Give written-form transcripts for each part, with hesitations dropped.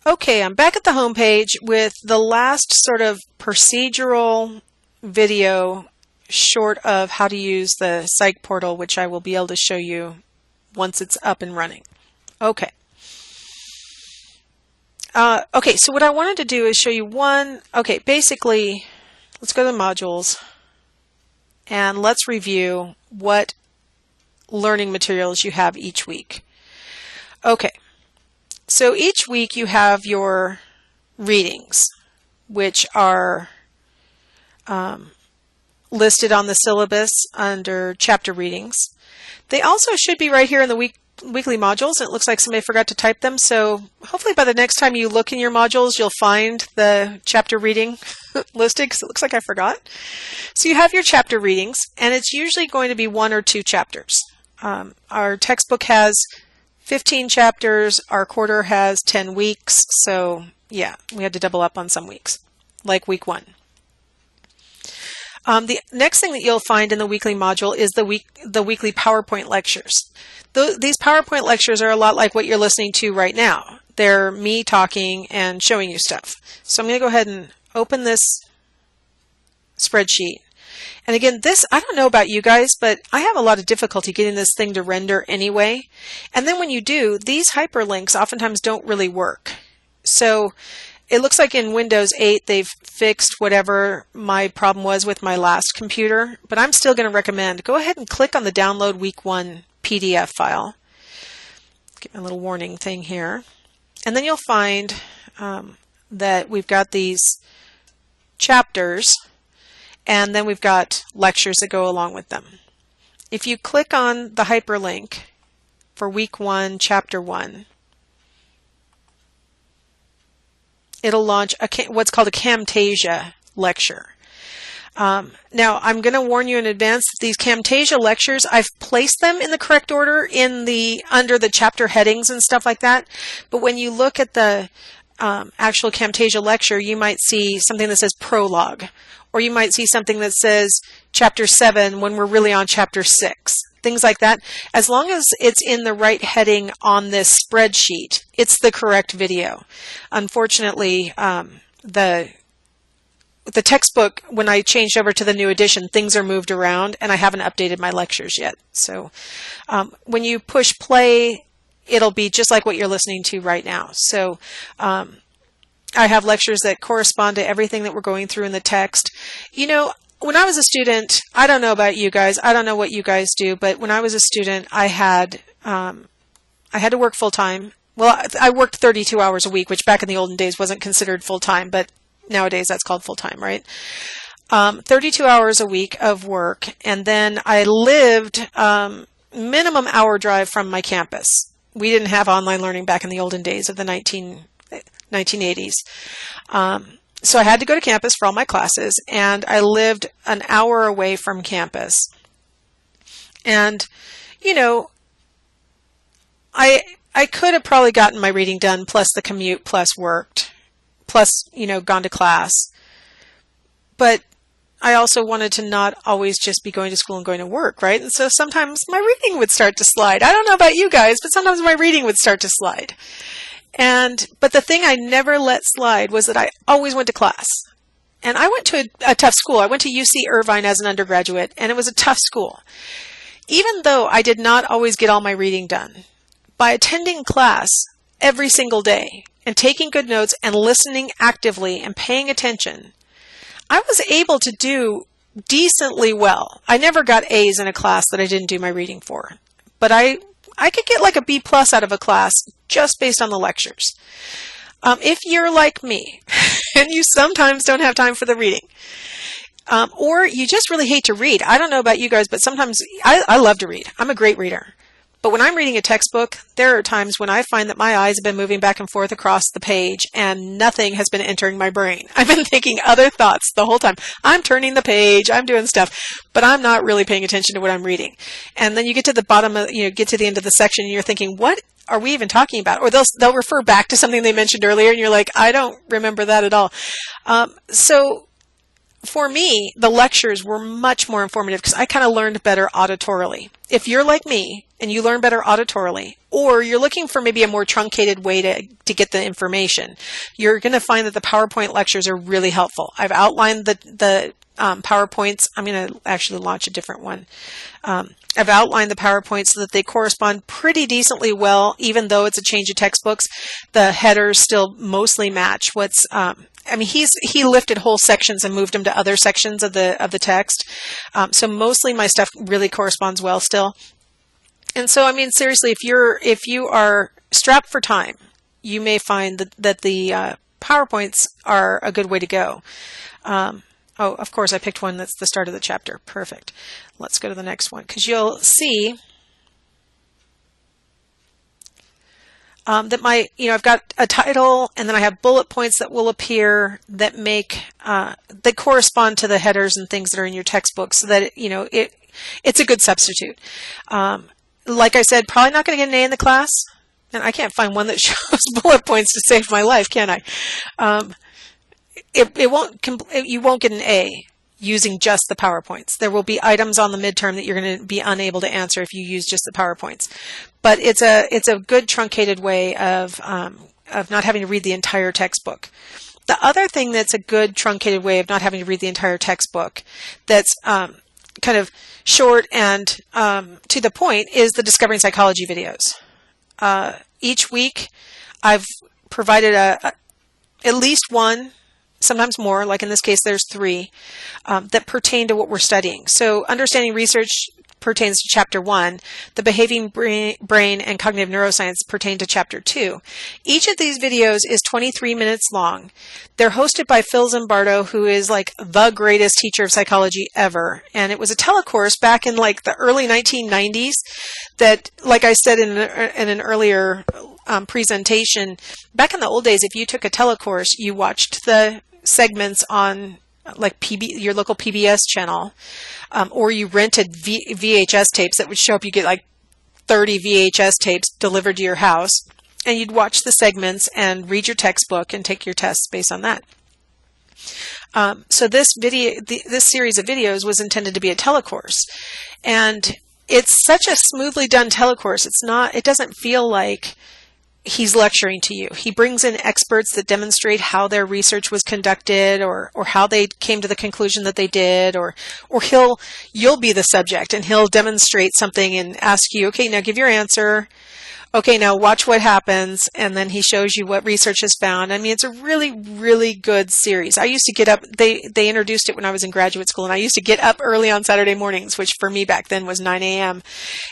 Okay, I'm back at the home page with the last sort of procedural video short of how to use the Psych portal, which I will be able to show you once it's up and running. Okay. Okay, so what I wanted to do is show you basically, let's go to the modules and let's review what learning materials you have each week. Okay. So each week you have your readings, which are listed on the syllabus under chapter readings. They also should be right here in the weekly modules. It looks like somebody forgot to type them, so hopefully by the next time you look in your modules, you'll find the chapter reading listed, because it looks like I forgot. So you have your chapter readings, and it's usually going to be 1 or 2 chapters. Our textbook has 15 chapters, our quarter has 10 weeks, so yeah, we had to double up on some weeks, like week 1. The next thing that you'll find in the weekly module is the weekly PowerPoint lectures. These PowerPoint lectures are a lot like what you're listening to right now. They're me talking and showing you stuff. So I'm going to go ahead and open this spreadsheet. And again, I don't know about you guys, but I have a lot of difficulty getting this thing to render anyway. And then when you do, these hyperlinks oftentimes don't really work. So it looks like in Windows 8 they've fixed whatever my problem was with my last computer, but I'm still going to recommend go ahead and click on the download week 1 PDF file. Get my little warning thing here. And then you'll find that we've got these chapters, and then we've got lectures that go along with them. If you click on the hyperlink for week 1, chapter 1, it'll launch what's called a Camtasia lecture. Now, I'm going to warn you in advance that these Camtasia lectures, I've placed them in the correct order under the chapter headings and stuff like that. But when you look at the actual Camtasia lecture, you might see something that says prologue, or you might see something that says chapter 7 when we're really on chapter 6. Things like that. As long as it's in the right heading on this spreadsheet, it's the correct video. Unfortunately, the textbook, when I changed over to the new edition, things are moved around, and I haven't updated my lectures yet. So when you push play, it'll be just like what you're listening to right now. So I have lectures that correspond to everything that we're going through in the text. You know, when I was a student, I don't know about you guys, I don't know what you guys do, but when I was a student, I had to work full-time. Well, I worked 32 hours a week, which back in the olden days wasn't considered full-time, but nowadays that's called full-time, right? 32 hours a week of work, and then I lived minimum hour drive from my campus. We didn't have online learning back in the olden days of the 1980s. So I had to go to campus for all my classes, and I lived an hour away from campus. And, you know, I could have probably gotten my reading done, plus the commute, plus worked, plus, you know, gone to class. But I also wanted to not always just be going to school and going to work, right? And so sometimes my reading would start to slide. I don't know about you guys, but sometimes my reading would start to slide. But the thing I never let slide was that I always went to class. And I went to a tough school. I went to UC Irvine as an undergraduate, and it was a tough school. Even though I did not always get all my reading done, by attending class every single day and taking good notes and listening actively and paying attention, I was able to do decently well. I never got A's in a class that I didn't do my reading for, but I could get like a B+ out of a class just based on the lectures. If you're like me and you sometimes don't have time for the reading, or you just really hate to read. I don't know about you guys, but sometimes I love to read. I'm a great reader. But when I'm reading a textbook, there are times when I find that my eyes have been moving back and forth across the page and nothing has been entering my brain. I've been thinking other thoughts the whole time. I'm turning the page, I'm doing stuff, but I'm not really paying attention to what I'm reading. And then you get to the bottom of, get to the end of the section and you're thinking, what are we even talking about? Or they'll refer back to something they mentioned earlier and you're like, I don't remember that at all. So for me, the lectures were much more informative because I kind of learned better auditorily. If you're like me and you learn better auditorily, or you're looking for maybe a more truncated way to get the information, you're going to find that the PowerPoint lectures are really helpful. I've outlined the PowerPoints. I'm going to actually launch a different one. I've outlined the PowerPoints so that they correspond pretty decently well, even though it's a change of textbooks. The headers still mostly match what's he lifted whole sections and moved them to other sections of the text. So mostly my stuff really corresponds well still. And so, seriously, if you are strapped for time, you may find that the PowerPoints are a good way to go. Oh, of course, I picked one that's the start of the chapter. Perfect. Let's go to the next one, because you'll see that I've got a title, and then I have bullet points that will appear that that correspond to the headers and things that are in your textbook, so that it's a good substitute. Like I said, probably not going to get an A in the class, and I can't find one that shows bullet points to save my life, can I? You won't get an A using just the PowerPoints. There will be items on the midterm that you're going to be unable to answer if you use just the PowerPoints. But it's a good truncated way of not having to read the entire textbook. The other thing that's a good truncated way of not having to read the entire textbook that's kind of short and to the point is the Discovering Psychology videos. Each week I've provided at least one, sometimes more, like in this case there's 3, that pertain to what we're studying. So Understanding Research pertains to Chapter 1. The Behaving Brain and Cognitive Neuroscience pertain to Chapter 2. Each of these videos is 23 minutes long. They're hosted by Phil Zimbardo, who is like the greatest teacher of psychology ever. And it was a telecourse back in like the early 1990s that, like I said in an earlier presentation, back in the old days, if you took a telecourse, you watched the segments on like your local PBS channel, or you rented VHS tapes that would show up. You get like 30 VHS tapes delivered to your house, and you'd watch the segments and read your textbook and take your tests based on that. So this series of videos was intended to be a telecourse, and it's such a smoothly done telecourse. It doesn't feel like he's lecturing to you. He brings in experts that demonstrate how their research was conducted, or how they came to the conclusion that they did, or you'll be the subject and he'll demonstrate something and ask you, okay, now give your answer. Okay, now watch what happens. And then he shows you what research has found. It's a really, really good series. I used to get up, they introduced it when I was in graduate school, and I used to get up early on Saturday mornings, which for me back then was 9 a.m.,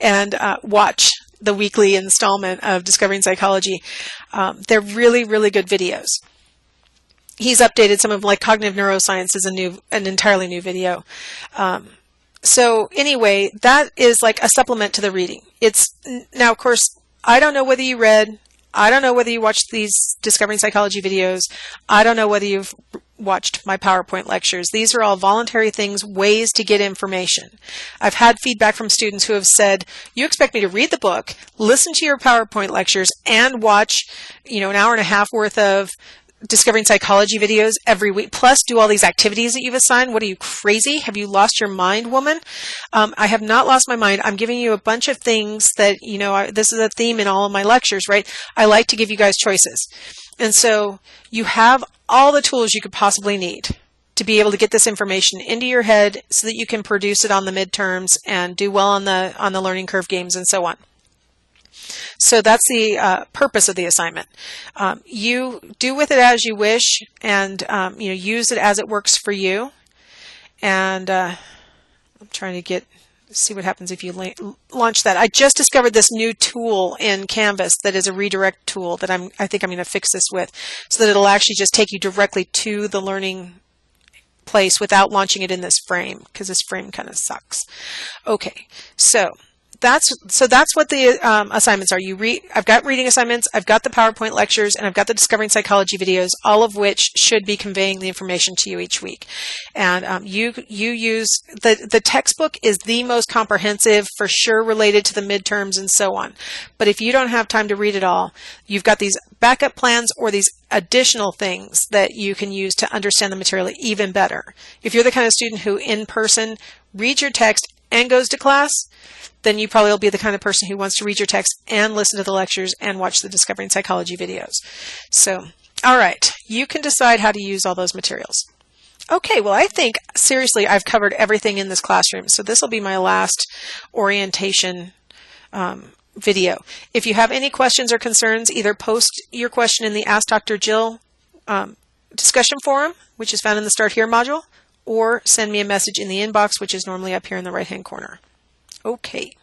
and watch the weekly installment of Discovering Psychology. They're really, really good videos. He's updated some of, like Cognitive Neuroscience is an entirely new video. So anyway, that is like a supplement to the reading. Now, of course, I don't know whether you read, I don't know whether you watched these Discovering Psychology videos, I don't know whether you've watched my PowerPoint lectures. These are all voluntary things, ways to get information. I've had feedback from students who have said, you expect me to read the book, listen to your PowerPoint lectures, and watch, an hour and a half worth of Discovering Psychology videos every week, plus do all these activities that you've assigned. What are you, crazy? Have you lost your mind, woman? I have not lost my mind. I'm giving you a bunch of things that, this is a theme in all of my lectures, right? I like to give you guys choices. And so you have all the tools you could possibly need to be able to get this information into your head so that you can produce it on the midterms and do well on the learning curve games and so on. So that's the purpose of the assignment. You do with it as you wish, and use it as it works for you. And I'm trying to see what happens if you launch that. I just discovered this new tool in Canvas that is a redirect tool that I think I'm going to fix this with, so that it'll actually just take you directly to the learning place without launching it in this frame, because this frame kind of sucks. Okay, so that's what the assignments are. I've got reading assignments, I've got the PowerPoint lectures, and I've got the Discovering Psychology videos, all of which should be conveying the information to you each week. And you use the textbook is the most comprehensive, for sure, related to the midterms and so on. But if you don't have time to read it all, you've got these backup plans or these additional things that you can use to understand the material even better. If you're the kind of student who in person reads your text and goes to class, then you probably will be the kind of person who wants to read your text and listen to the lectures and watch the Discovering Psychology videos. So, all right, you can decide how to use all those materials. Okay, well, I think, seriously, I've covered everything in this classroom. So this will be my last orientation video. If you have any questions or concerns, either post your question in the Ask Dr. Jill discussion forum, which is found in the Start Here module, or send me a message in the inbox, which is normally up here in the right-hand corner. Okay.